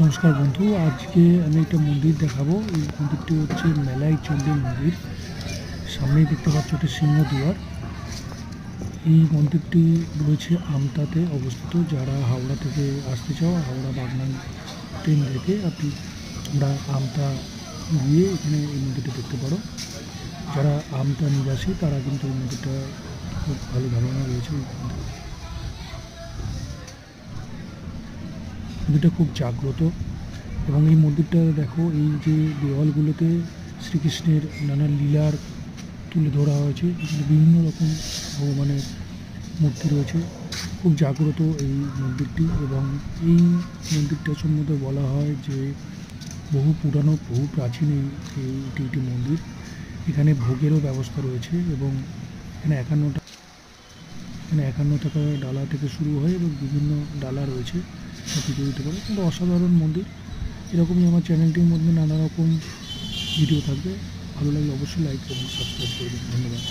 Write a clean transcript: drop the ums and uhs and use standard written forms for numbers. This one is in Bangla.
নমস্কার বন্ধু, আজকে আমি একটা মন্দির দেখাবো। এই মন্দিরটি হচ্ছে মেলাই চণ্ডী মন্দির। সামনেই দেখতে পাচ্ছ একটা সিংহদুয়ার। এই মন্দিরটি রয়েছে আমতাতে অবস্থিত। যারা হাওড়া থেকে আসতে চাও, হাওড়া বাগনান ট্রেন থেকে আমরা আমতা গিয়ে এখানে এই মন্দিরটা দেখতে পারো। যারা আমতা নিবাসী তারা কিন্তু এই মন্দিরটা খুব ভালো ধারণা রয়েছে। এই মন্দিরটা খুব জাগ্রত এবং এই মন্দিরটা দেখো, এই যে দেওয়ালগুলোতে শ্রীকৃষ্ণের নানা লীলার তুলে ধরা হয়েছে। এখানে বিভিন্ন রকম ভগবানের মূর্তি রয়েছে। খুব জাগ্রত এই মন্দিরটি এবং এই মন্দিরটা সম্বন্ধে বলা হয় যে বহু পুরানো, বহু প্রাচীন এটি একটি মন্দির। এখানে ভোগেরও ব্যবস্থা রয়েছে এবং এখানে 51 টাকা ডালা থেকে শুরু হয় এবং বিভিন্ন ডালা রয়েছে, পুজো দিতে পারে। কিন্তু অসাধারণ মন্দির। এরকমই আমার চ্যানেলটির মধ্যে নানা রকম ভিডিও থাকবে। ভালো লাগলে অবশ্যই লাইক এবং সাবস্ক্রাইব করবেন। ধন্যবাদ।